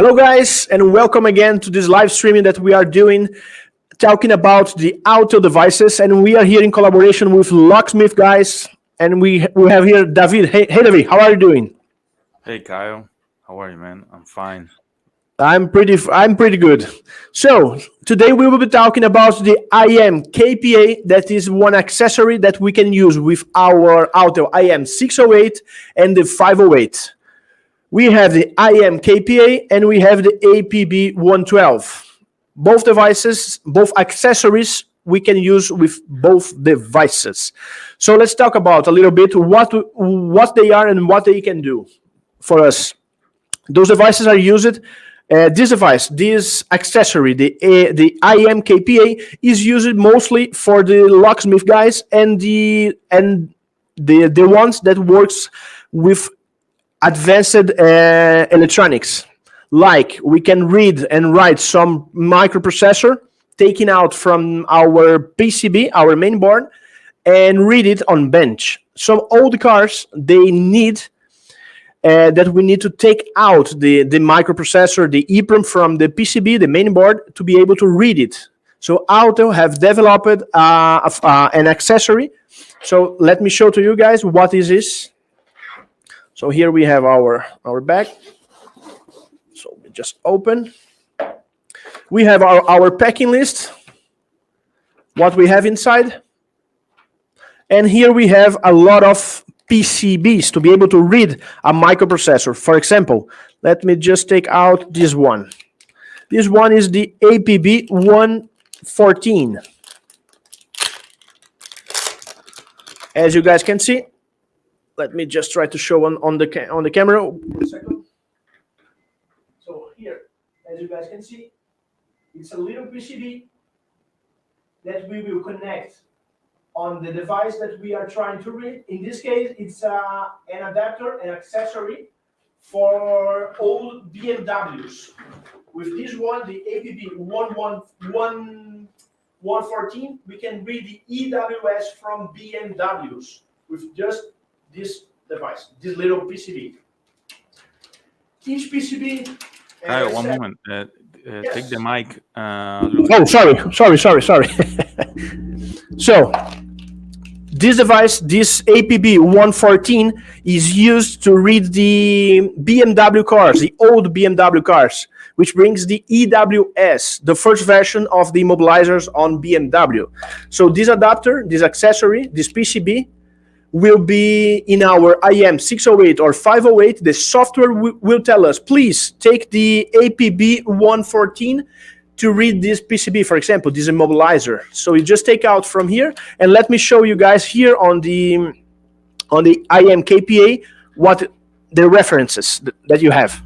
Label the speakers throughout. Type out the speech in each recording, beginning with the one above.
Speaker 1: Hello guys, and welcome again to this live streaming that we are doing, talking about the Autel devices, and we are here in collaboration with Locksmith guys, and we have here David. Hey David, how are you doing?
Speaker 2: Hey Kyle, how are you, man? I'm fine.
Speaker 1: I'm pretty good. So today we will be talking about the IMKPA. That is one accessory that we can use with our Autel IM608 and the 508. We have the IMKPA and we have the APB112. Both devices, both accessories, we can use with both devices. So let's talk about a little bit what they are and what they can do for us. Those devices are used. This accessory, the IMKPA, is used mostly for the locksmith guys and the ones that works with advanced electronics. Like we can read and write some microprocessor taken out from our PCB, our main board, and read it on bench. Some old cars, they need that we need to take out the microprocessor, the EEPROM from the PCB, the main board, to be able to read it. So Autel have developed an accessory. So let me show to you guys what is this. So here we have our bag. So we just open. We have our packing list, what we have inside. And here we have a lot of PCBs to be able to read a microprocessor. For example, let me just take out this one. This one is the APB114. As you guys can see, let me just try to show on the camera. One second. So here, as you guys can see, it's a little PCB that we will connect on the device that we are trying to read. In this case, it's an adapter, an accessory for old BMWs. With this one, the APB114, we can read the EWS from BMWs with just this device, this little PCB. Each PCB.
Speaker 2: Kyle, one moment. Yes. Take the mic.
Speaker 1: Oh, sorry. So, this device, this APB114, is used to read the BMW cars, the old BMW cars, which brings the EWS, the first version of the immobilizers on BMW. So this adapter, this accessory, this PCB, will be in our IM608 or 508. The software will tell us, please take the APB114 to read this PCB, for example, this immobilizer. So you just take out from here, and let me show you guys here on the IMKPA what the references that you have.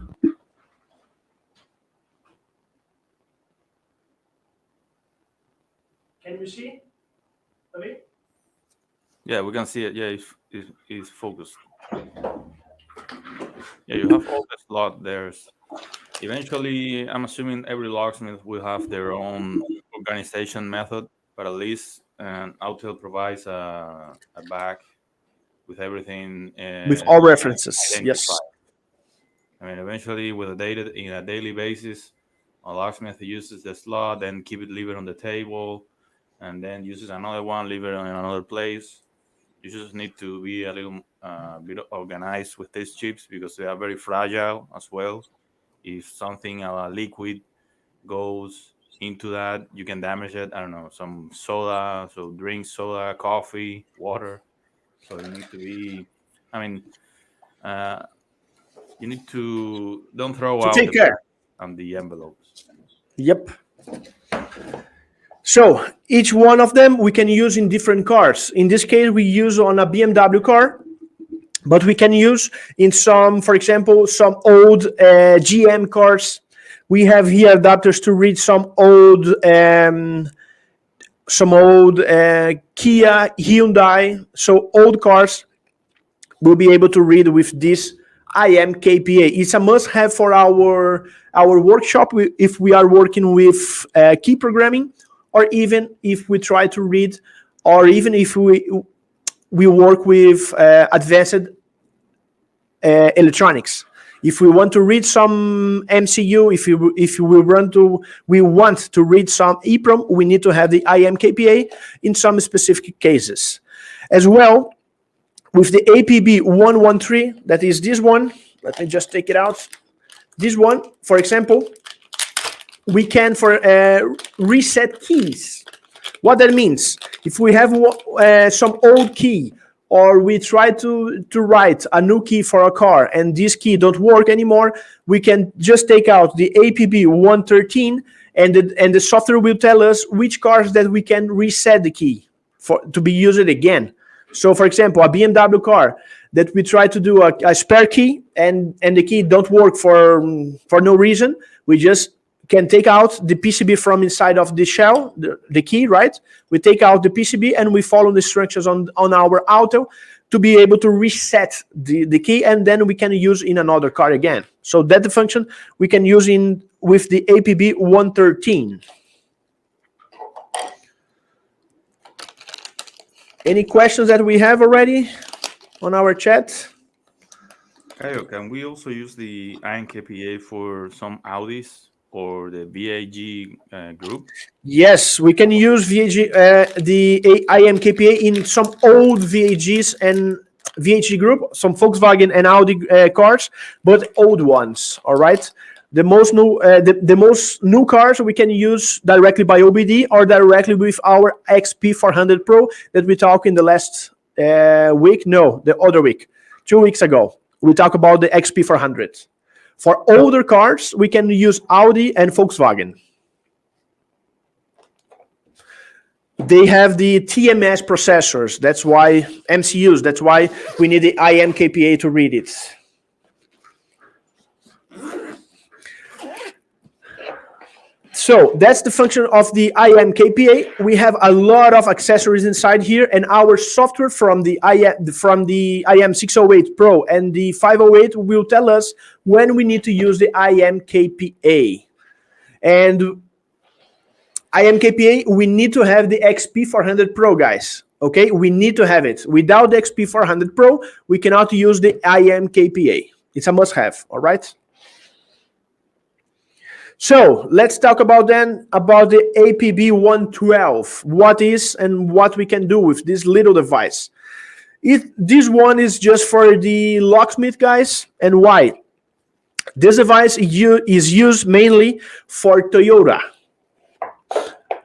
Speaker 1: Can you see? Okay.
Speaker 2: Yeah, we can see it. Yeah, it's focused. Yeah, you have all the slot there. Eventually, I'm assuming every locksmith will have their own organization method, but at least Autel provides a bag with everything.
Speaker 1: With all references, yes.
Speaker 2: I mean, eventually, with the data in a daily basis, a locksmith uses the slot, then leave it on the table, and then uses another one, leave it in another place. You just need to be a little bit organized with these chips because they are very fragile as well. If something liquid goes into that, you can damage it. I don't know, some soda, so drink soda, coffee, water. So you need to be, you need to don't throw out
Speaker 1: take care
Speaker 2: on the envelopes.
Speaker 1: Yep. So each one of them we can use in different cars. In this case, we use on a BMW car, but we can use in some, for example, some old GM cars. We have here adapters to read some old Kia, Hyundai. So old cars will be able to read with this IMKPA. It's a must-have for our workshop if we are working with key programming, or even if we try to read, or even if we work with advanced electronics. If we want to read some MCU, if we want to read some EEPROM, we need to have the IMKPA in some specific cases. As well, with the APB113, that is this one, let me just take it out. This one, for example, we can reset keys. What that means, if we have some old key, or we try to write a new key for a car and this key don't work anymore, we can just take out the APB113 and the software will tell us which cars that we can reset the key to be used again. So for example, a BMW car that we try to do a spare key and the key don't work for no reason, we just can take out the PCB from inside of the shell, the key, right? We take out the PCB and we follow the instructions on our Autel to be able to reset the key, and then we can use in another car again. So that's the function we can use with the APB113. Any questions that we have already on our chat?
Speaker 2: Caio, can we also use the IMKPA for some Audis or the VAG group?
Speaker 1: Yes, we can use VAG, the IMKPA in some old VAGs and VAG group, some Volkswagen and Audi cars, but old ones. All right. The most new cars we can use directly by OBD or directly with our XP400 Pro that we talked in the last week. No, the other week, 2 weeks ago, we talked about the XP400. For older cars, we can use Audi and Volkswagen. They have the TMS processors. That's why MCUs. That's why we need the IMKPA to read it. So that's the function of the IMKPA. We have a lot of accessories inside here, and our software from the IM608 Pro and the 508 will tell us when we need to use the IMKPA. And IMKPA, we need to have the XP400 Pro, guys. Okay, we need to have it. Without the XP400 Pro, we cannot use the IMKPA. It's a must-have. All right. So let's talk about the APB112. What is and what we can do with this little device. This one is just for the locksmith guys. And why? This device is used mainly for Toyota.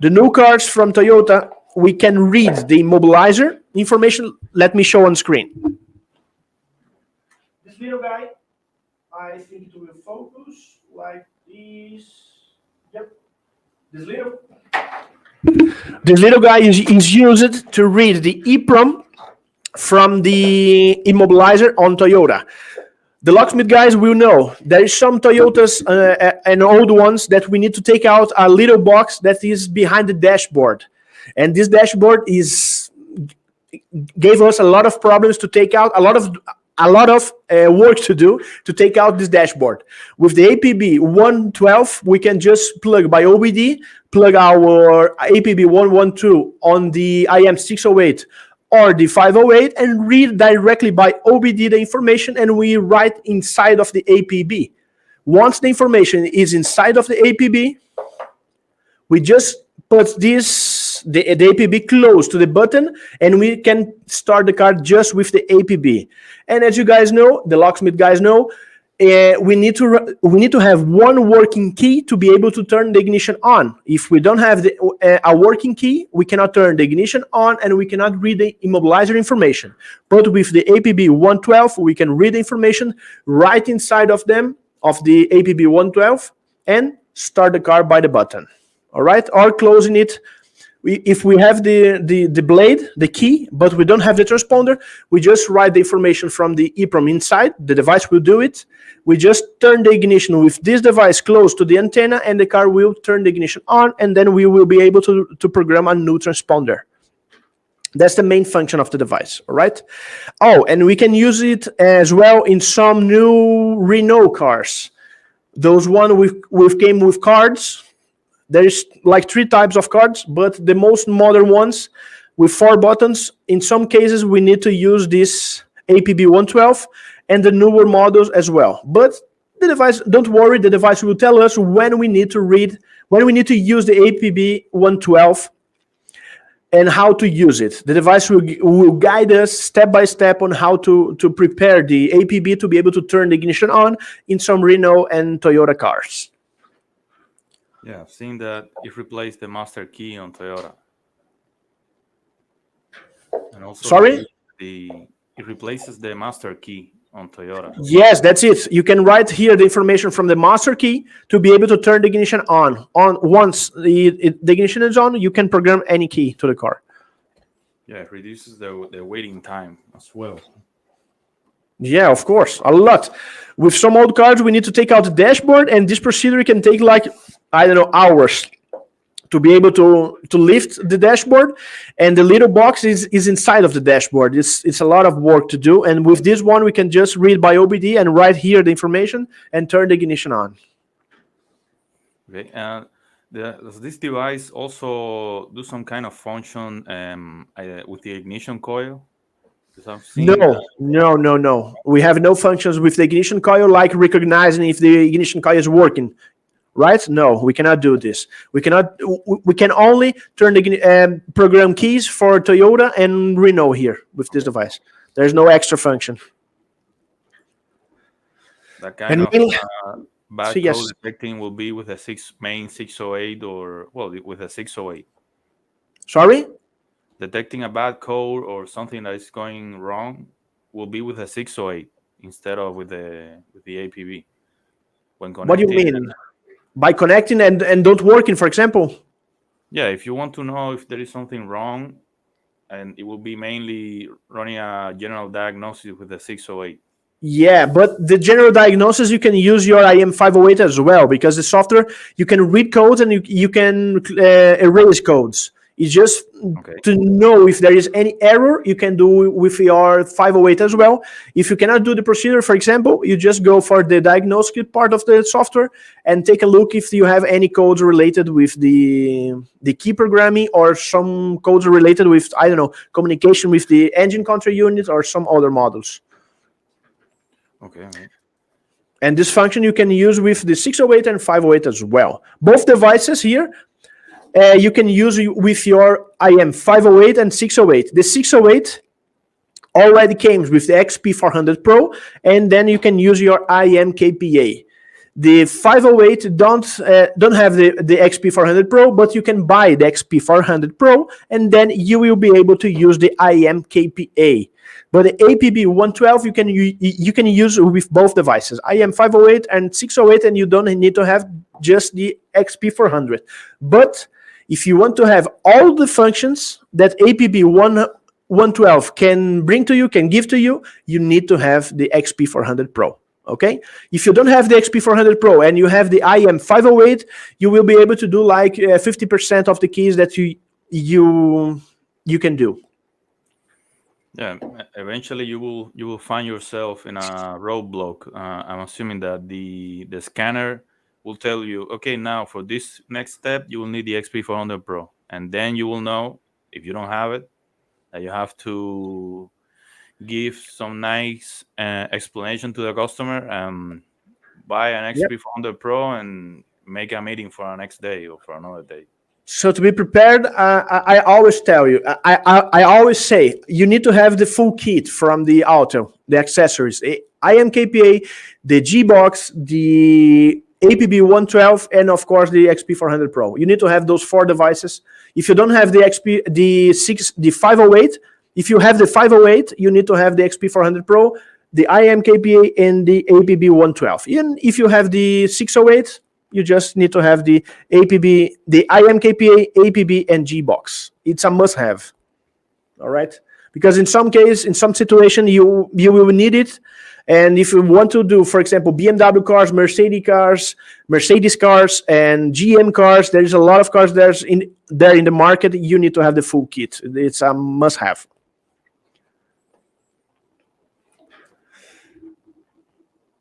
Speaker 1: The new cars from Toyota, we can read the immobilizer information. Let me show on screen. This little guy, I think it will focus like this. Yep. This little guy is used to read the EEPROM from the immobilizer on Toyota. The locksmith guys will know there is some Toyotas and old ones that we need to take out a little box that is behind the dashboard, and this dashboard gave us a lot of problems to take out, a lot of work to do to take out this dashboard. With the APB112, we can just plug by OBD, plug our APB112 on the IM608 or the 508 and read directly by OBD the information, and we write inside of the APB. Once the information is inside of the APB, we just put the APB close to the button, and we can start the car just with the APB. And as you guys know, the locksmith guys know, we need to have one working key to be able to turn the ignition on. If we don't have a working key, we cannot turn the ignition on and we cannot read the immobilizer information. But with the APB112, we can read the information right inside of the APB112 and start the car by the button. All right, or closing it. If we have the blade, the key, but we don't have the transponder, we just write the information from the EEPROM inside. The device will do it. We just turn the ignition with this device close to the antenna, and the car will turn the ignition on, and then we will be able to program a new transponder. That's the main function of the device, all right? Oh, and we can use it as well in some new Renault cars. Those one with came with cards. There's like 3 types of cards, but the most modern ones with 4 buttons. In some cases, we need to use this APB112 and the newer models as well. But the device, don't worry, the device will tell us when we need to use the APB112 and how to use it. The device will guide us step by step on how to prepare the APB to be able to turn the ignition on in some Renault and Toyota cars.
Speaker 2: Yeah, I've seen that it replaced the master key on Toyota. And also
Speaker 1: Sorry?
Speaker 2: it replaces the master key on Toyota.
Speaker 1: Yes, that's it. You can write here the information from the master key to be able to turn the ignition on. Once the ignition is on, you can program any key to the car.
Speaker 2: Yeah, it reduces the waiting time as well.
Speaker 1: Yeah, of course, a lot. With some old cars, we need to take out the dashboard, and this procedure can take like, I don't know, hours to be able to lift the dashboard, and the little box is inside of the dashboard. It's a lot of work to do, and with this one, we can just read by OBD and write here the information and turn the ignition on.
Speaker 2: Okay, and does this device also do some kind of function with the ignition coil?
Speaker 1: No. We have no functions with the ignition coil, like recognizing if the ignition coil is working. Right? No, we cannot do this. We can only turn the program keys for Toyota and Renault here with this device. There's no extra function.
Speaker 2: That kind of bad code detecting will be with a main 608 with a 608.
Speaker 1: Sorry?
Speaker 2: Detecting a bad code or something that is going wrong will be with a 608 instead of with the APB. When connecting.
Speaker 1: What do you mean? By connecting and don't working, for example?
Speaker 2: Yeah, if you want to know if there is something wrong, and it will be mainly running a general diagnosis with the 608.
Speaker 1: Yeah, but the general diagnosis, you can use your IM508 as well, because the software, you can read codes and you can erase codes. It's just to know if there is any error, you can do with your 508 as well. If you cannot do the procedure, for example, you just go for the diagnostic part of the software and take a look if you have any codes related with the key programming or some codes related with, I don't know, communication with the engine control unit or some other models.
Speaker 2: Okay.
Speaker 1: And this function you can use with the 608 and 508 as well. Both devices here, you can use with your IM508 and 608. The 608 already came with the XP400 Pro, and then you can use your IMKPA. The 508 don't have the XP400 Pro, but you can buy the XP400 Pro, and then you will be able to use the IMKPA. But the APB112 you can use with both devices, IM508 and 608, and you don't need to have just the XP400. But if you want to have all the functions that APB112 can bring to you, can give to you, you need to have the XP400 Pro. Okay? If you don't have the XP400 Pro and you have the IM508, you will be able to do like 50% of the keys that you can do.
Speaker 2: Yeah, eventually you will find yourself in a roadblock. I'm assuming that the scanner will tell you, okay, now for this next step, you will need the XP400 Pro. And then you will know, if you don't have it, that you have to give some nice explanation to the customer and buy an XP400 Pro and make a meeting for the next day or for another day.
Speaker 1: So to be prepared, I always tell you, I always say, you need to have the full kit from the Autel, the accessories, the IMKPA, the G-Box, the APB112, and of course the XP400 Pro. You need to have those 4 devices. If you don't have the 508, if you have the 508, you need to have the XP400 Pro, the IMKPA, and the APB112. Even if you have the 608, you just need to have the APB, the IMKPA, APB, and G-Box. It's a must-have. All right? Because in some case, in some situation, you will need it. And if you want to do, for example, BMW cars, Mercedes cars, and GM cars, there's a lot of cars there in the market. You need to have the full kit. It's a must-have.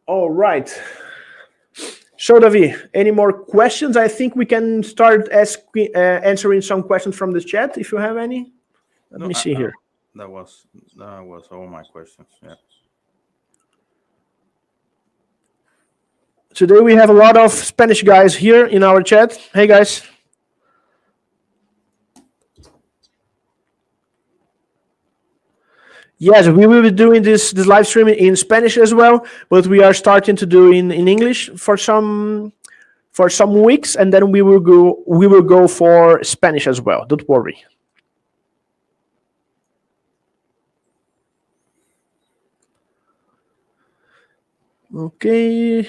Speaker 1: All right. So, David, any more questions? I think we can start answering some questions from the chat, if you have any. Let me see here.
Speaker 2: That was all my questions. Yeah.
Speaker 1: Today we have a lot of Spanish guys here in our chat. Hey guys. Yes, we will be doing this live stream in Spanish as well, but we are starting to do in English for some weeks, and then we will go for Spanish as well. Don't worry. Okay.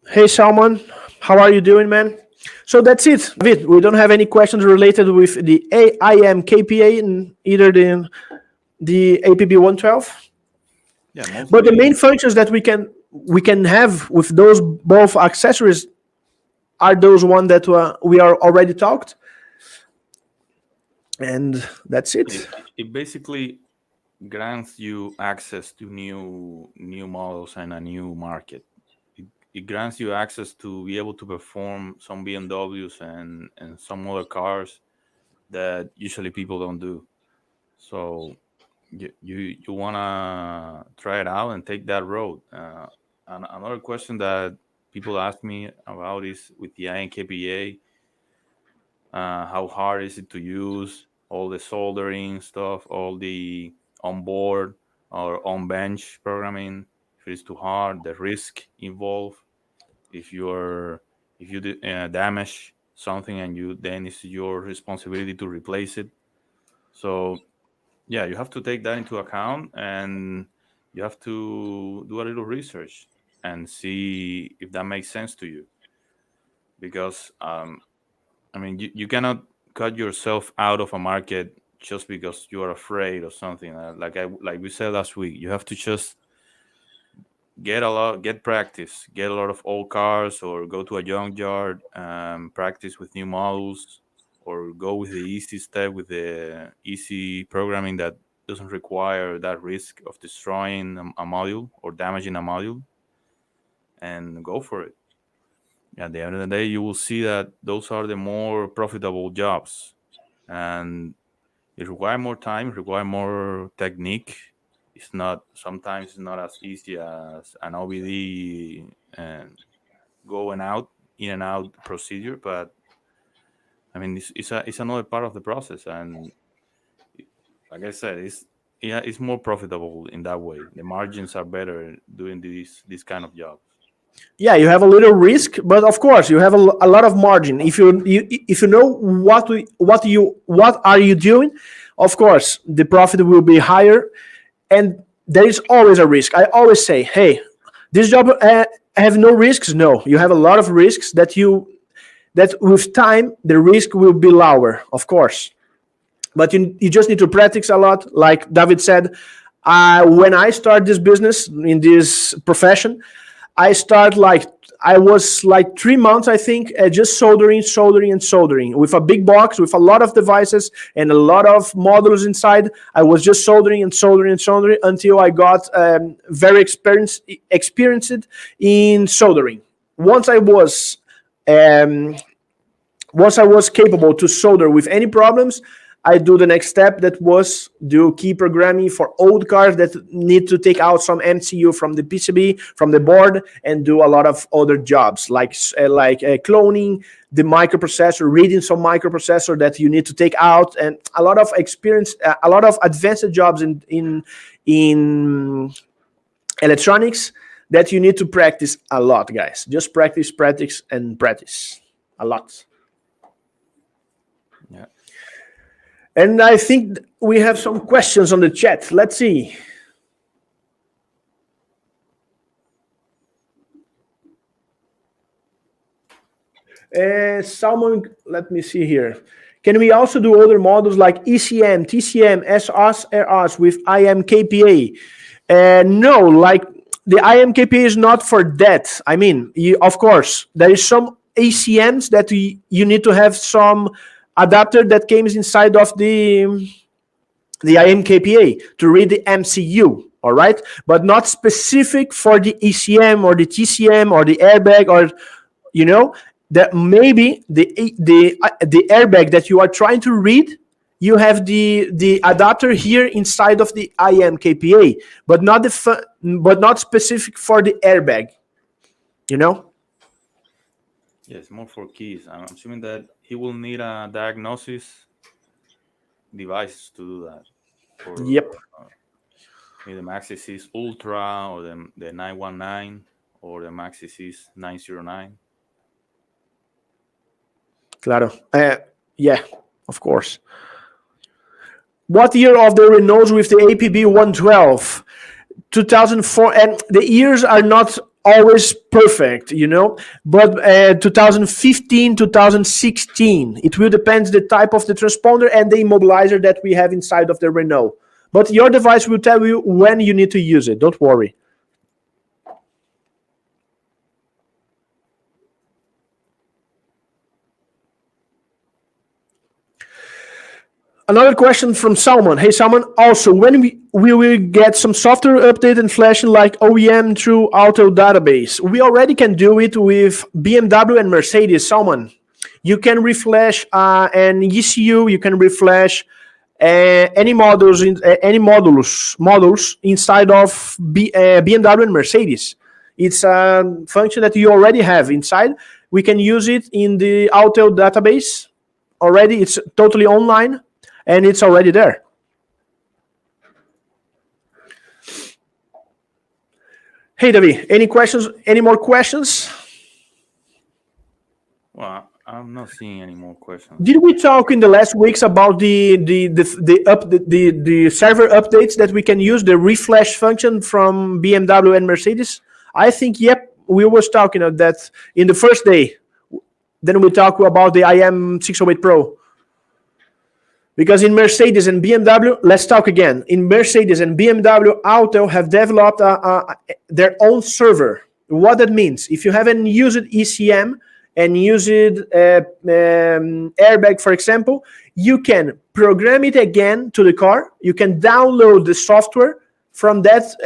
Speaker 1: Hey Salman, how are you doing, man? So that's it. We don't have any questions related with the IMKPA in either the APB112.
Speaker 2: Yeah, mostly.
Speaker 1: But the main functions that we can have with those both accessories are those one that we are already talked, and that's it.
Speaker 2: It basically grants you access to new models and a new market. It grants you access to be able to perform some BMWs and some other cars that usually people don't do. So you wanna try it out and take that road. And another question that people ask me about is with the INKPA, how hard is it to use? All the soldering stuff, all the onboard or on bench programming. If it's too hard, the risk involved. If you damage something and then it's your responsibility to replace it. So yeah, you have to take that into account, and you have to do a little research and see if that makes sense to you. Because I mean, you cannot cut yourself out of a market just because you are afraid of something. Like we said last week, you have to just get practice, get a lot of old cars, or go to a junkyard, practice with new models, or go with the easy step with the easy programming that doesn't require that risk of destroying a module or damaging a module, and go for it. At the end of the day, you will see that those are the more profitable jobs, and it requires more time, require more technique. Sometimes it's not as easy as an OBD and going out in and out procedure, but I mean it's another part of the process, and like I said, it's more profitable in that way. The margins are better doing this kind of jobs.
Speaker 1: Yeah, you have a little risk, but of course you have a lot of margin. If you know what are you doing, of course the profit will be higher, and there is always a risk. I always say, hey, this job have no risks. No, you have a lot of risks that with time the risk will be lower, of course. But you just need to practice a lot. Like David said, when I start this business in this profession, I was like 3 months, I think, just soldering with a big box with a lot of devices and a lot of modules inside. I was just soldering until I got very experienced in soldering. Once I was capable to solder with any problems, I do the next step, that was do key programming for old cars that need to take out some MCU from the PCB, from the board, and do a lot of other jobs like cloning the microprocessor, reading some microprocessor that you need to take out, and a lot of a lot of advanced jobs in electronics that you need to practice a lot, guys. Just practice a lot.
Speaker 2: Yeah.
Speaker 1: And I think we have some questions on the chat. Let's see. Someone, let me see here. Can we also do other models like ECM, TCM, SOS, ROS with IMKPA? No, like the IMKPA is not for that. I mean, of course, there is some ACMs that you need to have some adapter that comes inside of the IMKPA to read the MCU, all right? But not specific for the ECM or the TCM or the airbag, or, that maybe the airbag that you are trying to read you have the adapter here inside of the IMKPA, but not specific for the airbag. You know?
Speaker 2: Yes, more for keys. I'm assuming that he will need a diagnosis device to do that. For
Speaker 1: Yep.
Speaker 2: maybe the Maxis Ultra or the 919 or the Maxis 909.
Speaker 1: Claro. Yeah, of course. What year of the Renaults with the APB112? 2004, and the years are not always perfect, but 2015, 2016. It will depend the type of the transponder and the immobilizer that we have inside of the Renault. But your device will tell you when you need to use it. Don't worry. Another question from Salman. Hey, Salman. Also, when we will get some software update and flashing like OEM through Autel database? We already can do it with BMW and Mercedes, Salman. You can reflash an ECU. You can reflash any models inside of BMW and Mercedes. It's a function that you already have inside. We can use it in the Autel database already. It's totally online. And it's already there. Hey, David, any questions? Any more questions?
Speaker 2: Well, I'm not seeing any more questions.
Speaker 1: Did we talk in the last weeks about the server updates that we can use, the reflash function from BMW and Mercedes? I think, yep, we was talking of that in the first day. Then we talk about the IM608 Pro. Because in Mercedes and BMW, let's talk again. In Mercedes and BMW, Autel have developed their own server. What that means, if you haven't used ECM and used airbag, for example, you can program it again to the car. You can download the software from that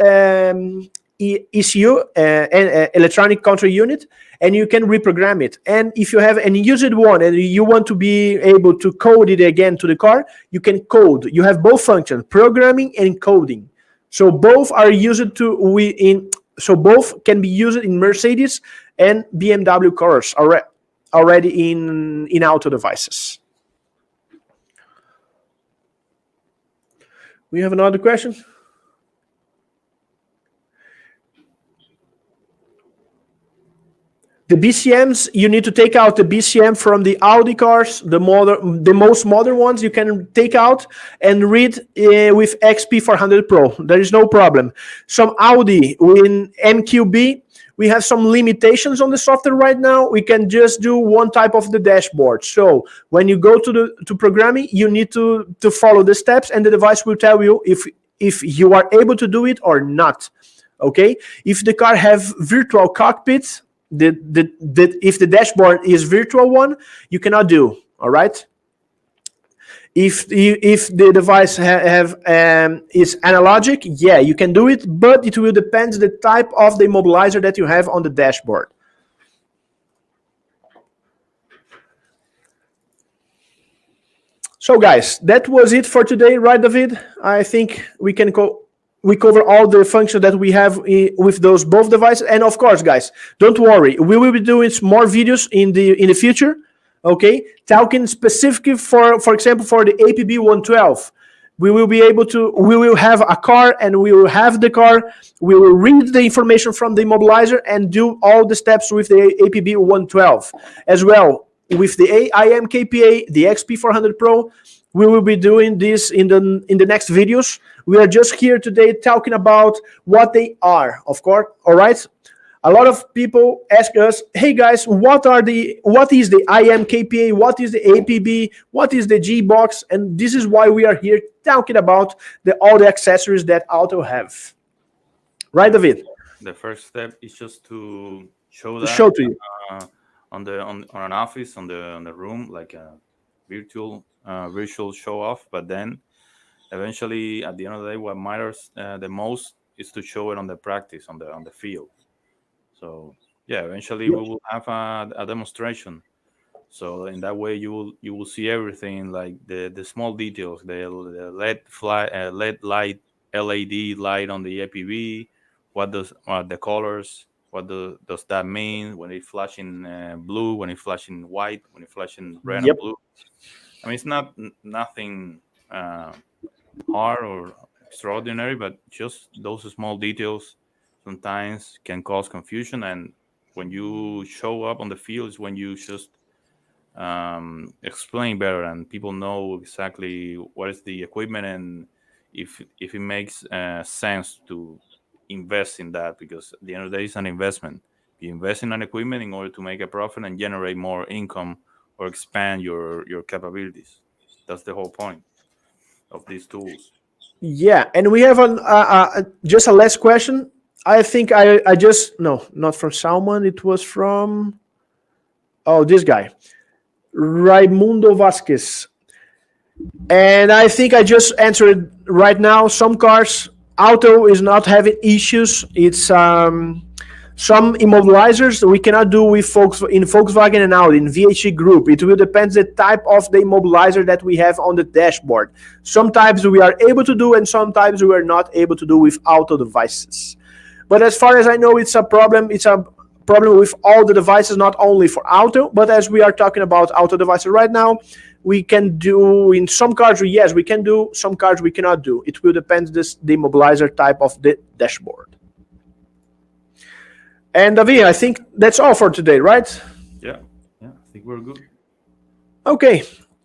Speaker 1: ECU, electronic control unit, and you can reprogram it. And if you have an used one and you want to be able to code it again to the car, you can code. You have both functions, programming and coding. So both are used so both can be used in Mercedes and BMW cars already in Autel devices. We have another question. The BCMs, you need to take out the BCM from the Audi cars, the most modern ones you can take out and read with XP400 Pro. There is no problem. Some Audi in MQB, we have some limitations on the software right now. We can just do one type of the dashboard. So when you go to programming, you need to follow the steps, and the device will tell you if you are able to do it or not. Okay? If the car have virtual cockpits, if the dashboard is virtual one, you cannot do. All right. If the device is analogic, yeah, you can do it, but it will depend the type of the immobilizer that you have on the dashboard. So, guys, that was it for today, right, David? I think we cover all the functions that we have with those both devices. And of course, guys, don't worry. We will be doing more videos in the future, okay? Talking specifically, for example, for the APB112. We will have a car, and we will have the car. We will read the information from the immobilizer and do all the steps with the APB112. As well, with the IMKPA, the XP400 Pro, we will be doing this in the next videos. We are just here today talking about what they are, of course. All right. A lot of people ask us, hey guys, what is the IMKPA? What is the APB? What is the G box? And this is why we are here talking about all the accessories that Autel have. Right, David?
Speaker 2: The first step is just to show
Speaker 1: To
Speaker 2: that
Speaker 1: show to you.
Speaker 2: on an office, on the room, like a virtual show off. But then eventually, at the end of the day, what matters the most is to show it on the practice, on the field. So yeah, eventually we will have a demonstration. So in that way, you will see everything, like the small details, the LED light, LED light on the APB. What does the colors? Does that mean when it flashing blue? When it flashing white? When it flashing red and
Speaker 1: Yep.
Speaker 2: blue? I mean, it's nothing uh, hard or extraordinary, but just those small details sometimes can cause confusion. And when you show up on the field, is when you just explain better and people know exactly what is the equipment and if it makes sense to invest in that, because at the end of the day it's an investment. You invest in an equipment in order to make a profit and generate more income or expand your capabilities. That's the whole point of these tools.
Speaker 1: Yeah, and we have just a last question. I think I just no, not from Salman. It was from this guy, Raimundo Vasquez. And I think I just answered right now. Some cars, Auto is not having issues. It's some immobilizers we cannot do with in Volkswagen and Audi in VHE group. It will depend the type of the immobilizer that we have on the dashboard. Sometimes we are able to do, and sometimes we are not able to do with Auto devices. But as far as I know, it's a problem. It's a problem with all the devices, not only for Auto. But as we are talking about Auto devices right now, we can do in some cars, yes, we can do. Some cars we cannot do. It will depend the immobilizer type of the dashboard. And David, I think that's all for today, right?
Speaker 2: Yeah, I think we're good.
Speaker 1: Okay,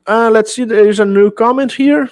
Speaker 1: let's see. There is a new comment here.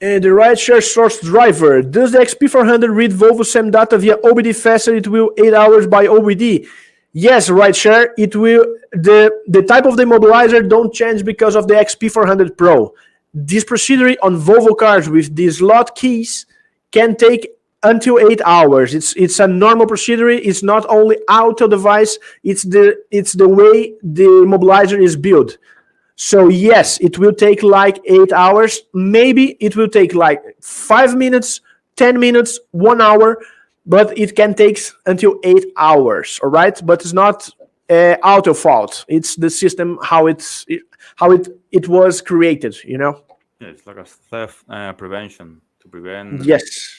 Speaker 1: And the rideshare source driver. Does the XP400 read Volvo SAM data via OBD faster? It will 8 hours by OBD. Yes, rideshare. It will. The type of the immobilizer don't change because of the XP400 Pro. This procedure on Volvo cars with these slot keys can take until 8 hours. It's a normal procedure. It's not only Auto device. It's the way the immobilizer is built. So yes, it will take like 8 hours. Maybe it will take like 5 minutes, 10 minutes, 1 hour, but it can take until 8 hours. All right, but it's not Auto fault. It's the system how it was created. You know.
Speaker 2: Yeah, it's like a theft prevention to prevent.
Speaker 1: Yes.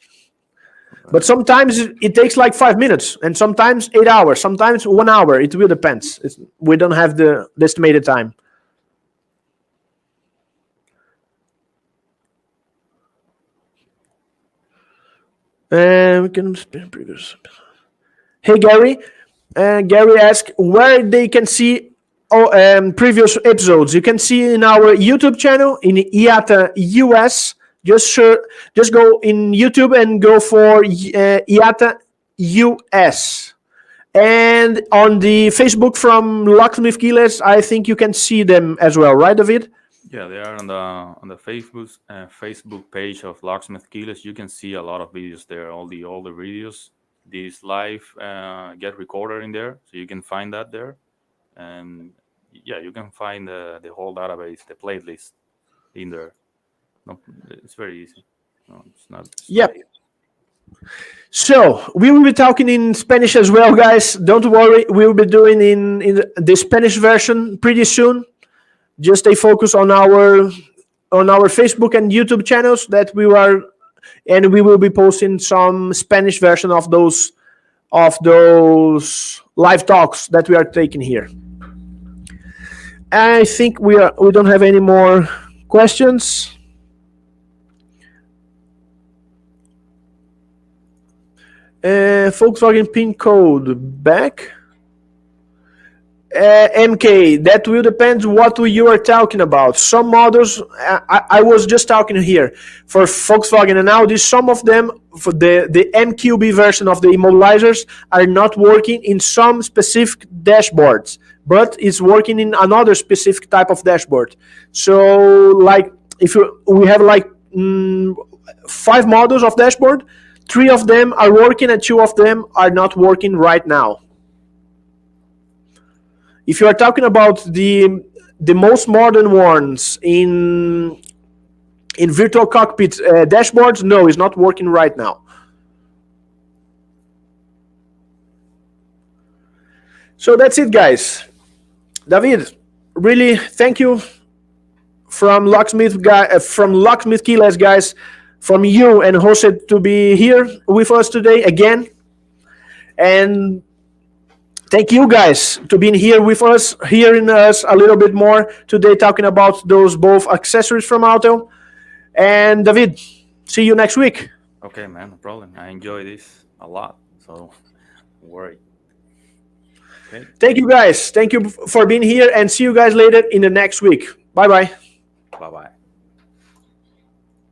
Speaker 1: But sometimes it takes like 5 minutes, and sometimes 8 hours, sometimes 1 hour. It will depend. We don't have the estimated time. We can spin previous. Hey Gary, Gary asked where they can see previous episodes. You can see in our YouTube channel in IATA US. Just go in YouTube and go for IATA US. And on the Facebook from Locksmith Keyless, I think you can see them as well, right, David?
Speaker 2: Yeah, they are on the Facebook page of Locksmith Keyless. You can see a lot of videos there. All the videos. These live get recorded in there, so you can find that there. And yeah, you can find the whole database, the playlist in there. No, it's very easy. No, it's not.
Speaker 1: Yep. So we will be talking in Spanish as well, guys. Don't worry, we will be doing in the Spanish version pretty soon. Just stay focused on our Facebook and YouTube channels that we will be posting some Spanish version of those live talks that we are taking here. I think we don't have any more questions. Volkswagen pin code back. MK, that will depend what you are talking about. Some models, I was just talking here for Volkswagen and Audi. Some of them, for the MQB version of the immobilizers, are not working in some specific dashboards, but it's working in another specific type of dashboard. So, like, we have like 5 models of dashboard, 3 of them are working and 2 of them are not working right now. If you are talking about the most modern ones in virtual cockpit dashboards, no, it's not working right now. So that's it, guys. David, really thank you from Locksmith Keyless, guys, from you and Jose to be here with us today again. And thank you guys to being here with us, hearing us a little bit more today, talking about those both accessories from Autel. And David, see you next week.
Speaker 2: Okay, man, no problem. I enjoy this a lot, so don't worry. Okay,
Speaker 1: Thank you guys. Thank you for being here, and see you guys later in the next week. Bye bye.
Speaker 2: bye bye.